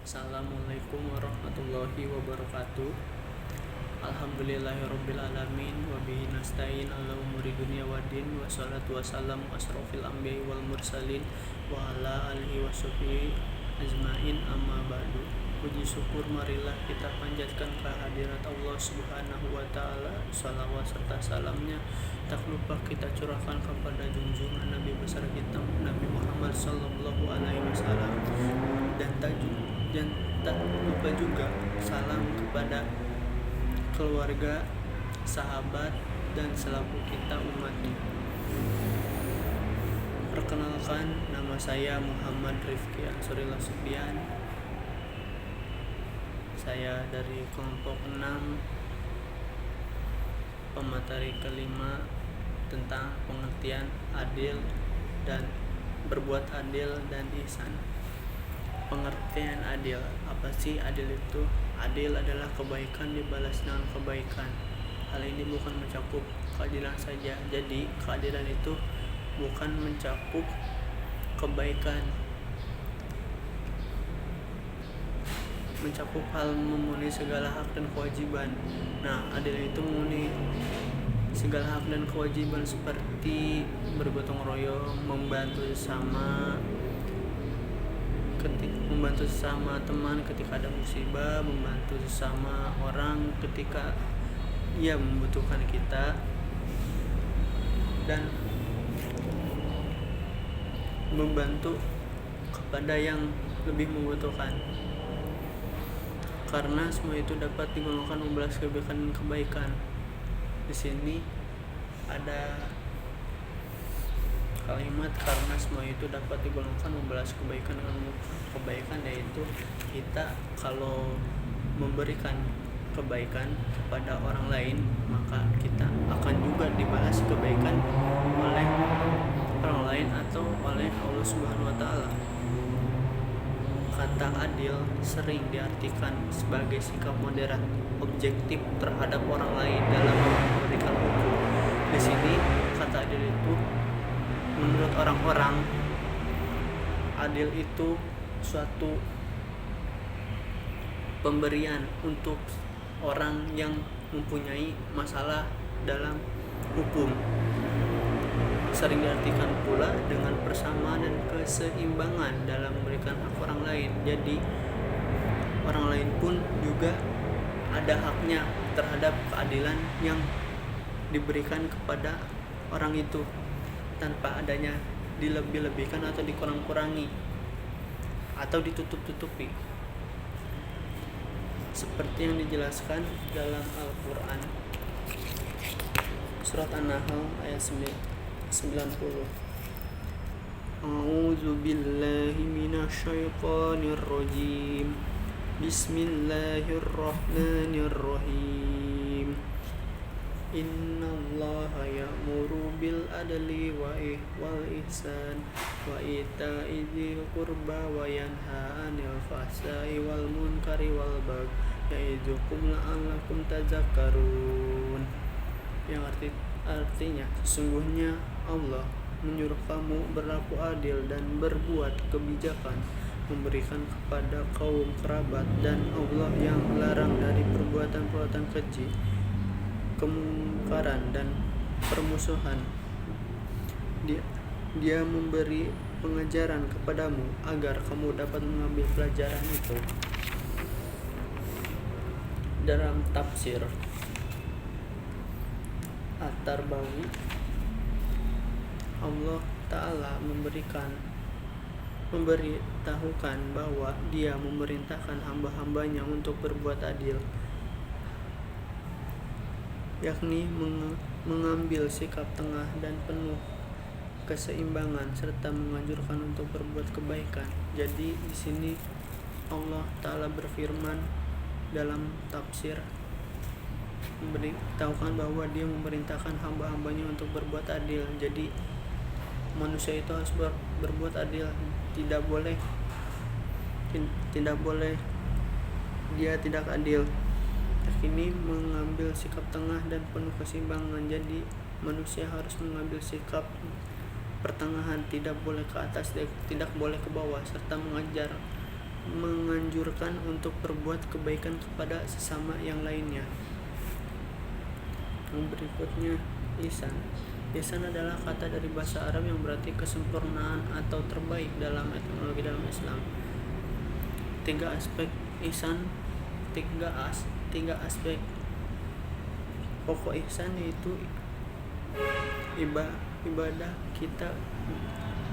Assalamualaikum warahmatullahi wabarakatuh. Alhamdulillahirabbil alamin wa bihi nasta'in ala umuri dunya waddin wassalatu wassalamu asrofil anbiya'i wal mursalin wa ala alihi washabihi ajmain amma ba'du. Puji syukur marilah kita panjatkan kehadirat Allah Subhanahu wa taala. Shalawat serta salamnya tak lupa kita curahkan kepada junjungan Nabi besar kita Nabi Muhammad sallallahu alaihi wasallam, dan tak lupa juga salam kepada keluarga, sahabat, dan selaku kita umatnya. Perkenalkan, nama saya Muhammad Rifki Ansuril Subian. Saya dari kelompok 6, pemateri kelima tentang pengertian adil dan berbuat adil dan ihsan. Pengertian adil, apa sih adil itu? Adil adalah kebaikan dibalas dengan kebaikan. Hal ini bukan mencakup keadilan saja. Jadi keadilan itu bukan mencakup kebaikan, mencakup hal memenuhi segala hak dan kewajiban. Nah, adil itu memenuhi segala hak dan kewajiban seperti bergotong royong, membantu sesama teman ketika ada musibah, membantu sesama orang ketika ia membutuhkan kita, dan membantu kepada yang lebih membutuhkan. Karena semua itu dapat digolongkan membalas kebaikan dan kebaikan. Di sini ada kalimat karena semua itu dapat digolongkan membalas kebaikan dengan kebaikan, yaitu kita kalau memberikan kebaikan kepada orang lain, maka kita akan juga dibalas kebaikan oleh orang lain atau oleh Allah Subhanahu wa taala. Kata adil sering diartikan sebagai sikap moderat, objektif terhadap orang lain dalam memberikan hukum. Di sini kata adil itu, menurut orang-orang, adil itu suatu pemberian untuk orang yang mempunyai masalah dalam hukum. Sering diartikan pula dengan persamaan dan keseimbangan dalam memberikan hak orang lain. Jadi orang lain pun juga ada haknya terhadap keadilan yang diberikan kepada orang itu, tanpa adanya dilebih-lebihkan atau dikurang-kurangi atau ditutup-tutupi, seperti yang dijelaskan dalam Al-Quran surat An-Nahl ayat 90. A'udzu billahi minasyaitonir rajim. Bismillahirrahmanirrahim. Innallaha ya'muru bil adli wal ihsan wa ita'i dzil qurba wa yanha 'anil fahsya'i wal munkari wal baghi ya'idukum la'allakum tadzakkarun. Yang artinya sesungguhnya Allah menyuruh kamu berlaku adil dan berbuat kebijakan, memberikan kepada kaum kerabat, dan Allah yang melarang dari perbuatan-perbuatan keji, kemungkaran, dan permusuhan. Dia memberi pengajaran kepadamu agar kamu dapat mengambil pelajaran itu. Dalam tafsir At-Tarbawi, Allah Ta'ala memberitahukan bahwa Dia memerintahkan hamba-hambanya untuk berbuat adil, yakni mengambil sikap tengah dan penuh keseimbangan, serta menganjurkan untuk berbuat kebaikan. Jadi di sini Allah Ta'ala berfirman dalam tafsir, memberitahukan bahwa Dia memerintahkan hamba-hambanya untuk berbuat adil. Jadi manusia itu harus berbuat adil, tidak boleh dia tidak adil. Ini mengambil sikap tengah dan penuh keseimbangan. Jadi manusia harus mengambil sikap pertengahan, tidak boleh ke atas, tidak boleh ke bawah, serta menganjurkan menganjurkan untuk berbuat kebaikan kepada sesama yang lainnya. Yang berikutnya, ihsan. Ihsan adalah kata dari bahasa Arab yang berarti kesempurnaan atau terbaik dalam etimologi dalam Islam. Tiga aspek ihsan, tiga aspek pokok ihsan yaitu ibadah. Kita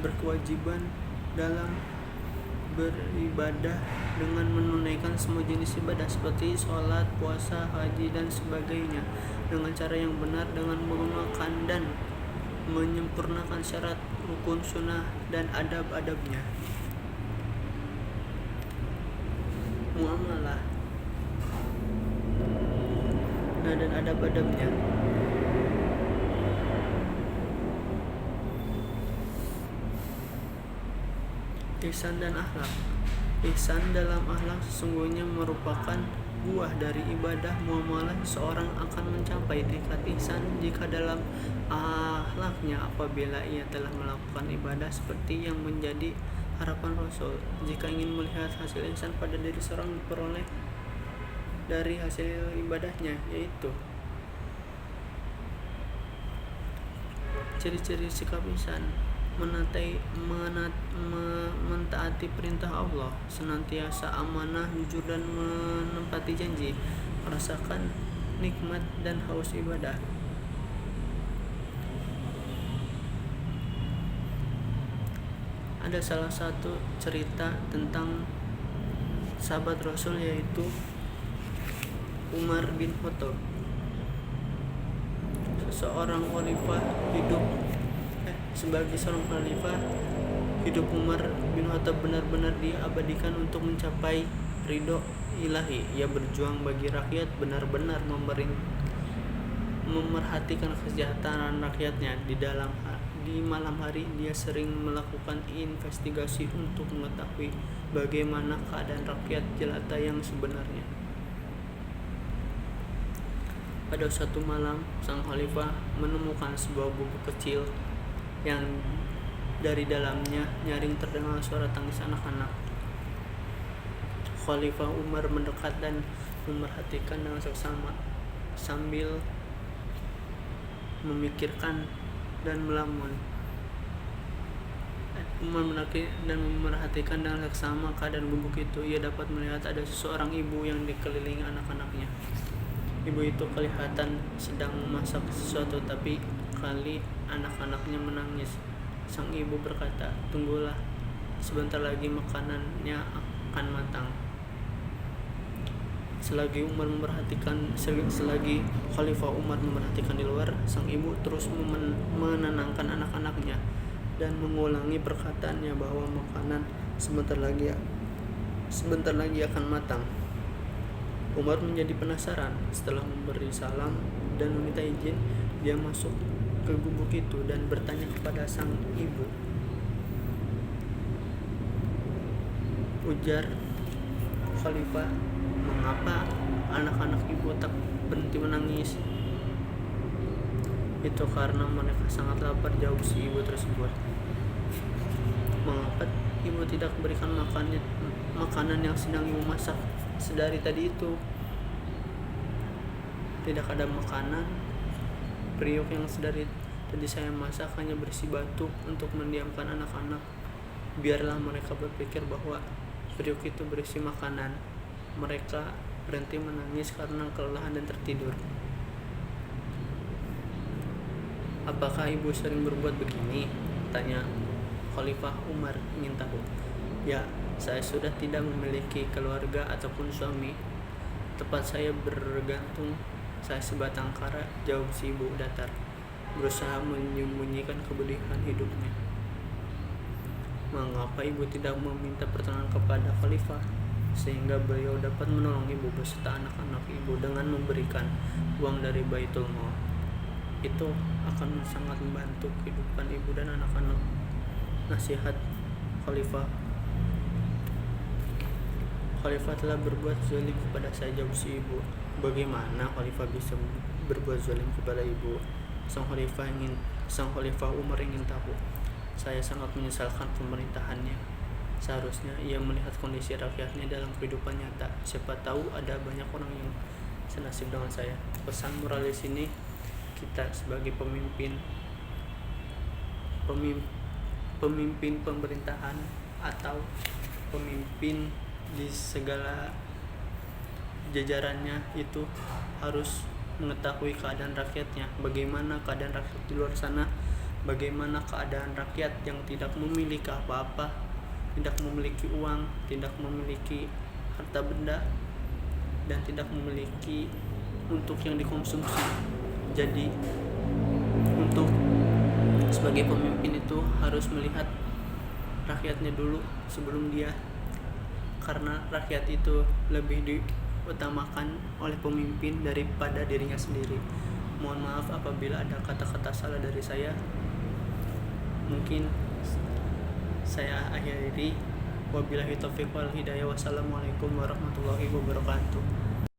berkewajiban dalam beribadah dengan menunaikan semua jenis ibadah seperti sholat, puasa, haji, dan sebagainya dengan cara yang benar, dengan menggunakan dan menyempurnakan syarat, rukun, sunnah, dan adab-adabnya. Muamalah dan adab-adabnya. Ihsan dan akhlak. Ihsan dalam akhlak sesungguhnya merupakan buah dari ibadah muamalah. Seorang akan mencapai tingkat ihsan jika dalam akhlaknya apabila ia telah melakukan ibadah seperti yang menjadi harapan Rasul. Jika ingin melihat hasil ihsan pada diri seorang diperoleh dari hasil ibadahnya, yaitu ciri-ciri sikap ihsan: mentaati perintah Allah, senantiasa amanah, jujur, dan menepati janji, merasakan nikmat dan haus ibadah. Ada salah satu cerita tentang sahabat Rasul yaitu Umar bin Khattab. Seorang khalifah sebagai seorang khalifah, hidup Umar bin Khattab benar-benar diabadikan untuk mencapai ridho ilahi. Ia berjuang bagi rakyat, benar-benar memerhatikan kesejahteraan rakyatnya. Di malam hari dia sering melakukan investigasi untuk mengetahui bagaimana keadaan rakyat jelata yang sebenarnya. Pada suatu malam, sang khalifah menemukan sebuah gubuk kecil yang dari dalamnya nyaring terdengar suara tangis anak-anak. Khalifah Umar mendekat dan memerhatikan dengan seksama sambil memikirkan dan melamun. Umar mendekat dan memerhatikan dengan seksama keadaan gubuk itu. Ia dapat melihat ada seseorang ibu yang dikelilingi anak-anaknya. Ibu itu kelihatan sedang memasak sesuatu, tapi kali anak-anaknya menangis. Sang ibu berkata, "Tunggulah, sebentar lagi makanannya akan matang." Selagi Khalifah Umar memperhatikan di luar, sang ibu terus menenangkan anak-anaknya dan mengulangi perkataannya bahwa makanan sebentar lagi akan matang. Umar menjadi penasaran. Setelah memberi salam dan meminta izin, dia masuk ke gubuk itu dan bertanya kepada sang ibu. Ujar Khalifah, "Mengapa anak-anak ibu tak berhenti menangis?" "Itu karena mereka sangat lapar," jawab si ibu tersebut. "Mengapa ibu tidak berikan makanan yang sedang ibu masak sedari tadi itu?" "Tidak ada makanan. Periuk yang sedari tadi saya masak hanya berisi batu untuk mendiamkan anak-anak. Biarlah mereka berpikir bahwa periuk itu berisi makanan." Mereka berhenti menangis karena kelelahan dan tertidur. "Apakah ibu sering berbuat begini?" tanya Khalifah Umar ingin tahu. "Ya, saya sudah tidak memiliki keluarga ataupun suami. Tempat saya bergantung saya sebatang kara," jawab si ibu datar, berusaha menyembunyikan kepedihan hidupnya. Mengapa ibu tidak meminta pertolongan kepada Khalifah sehingga beliau dapat menolong ibu beserta anak-anak ibu dengan memberikan uang dari Baitul Mal? Itu akan sangat membantu kehidupan ibu dan anak-anak. Nasihat Khalifah. "Khalifah telah berbuat zalim kepada saya," jawab si ibu. "Bagaimana Khalifah bisa berbuat zalim kepada ibu?" Sang Khalifah Umar ingin tahu. "Saya sangat menyesalkan pemerintahannya. Seharusnya ia melihat kondisi rakyatnya dalam kehidupan nyata. Siapa tahu ada banyak orang yang senasib dengan saya. Pesan moral di sini, kita sebagai pemimpin pemerintahan atau pemimpin di segala jajarannya itu harus mengetahui keadaan rakyatnya, bagaimana keadaan rakyat di luar sana, bagaimana keadaan rakyat yang tidak memiliki apa-apa, tidak memiliki uang, tidak memiliki harta benda, dan tidak memiliki untuk yang dikonsumsi. Jadi untuk sebagai pemimpin itu harus melihat rakyatnya dulu sebelum dia, karena rakyat itu lebih diutamakan oleh pemimpin daripada dirinya sendiri. Mohon maaf apabila ada kata-kata salah dari saya. Mungkin saya akhiri. Wabillahi taufiq wal hidayah. Wassalamualaikum warahmatullahi wabarakatuh.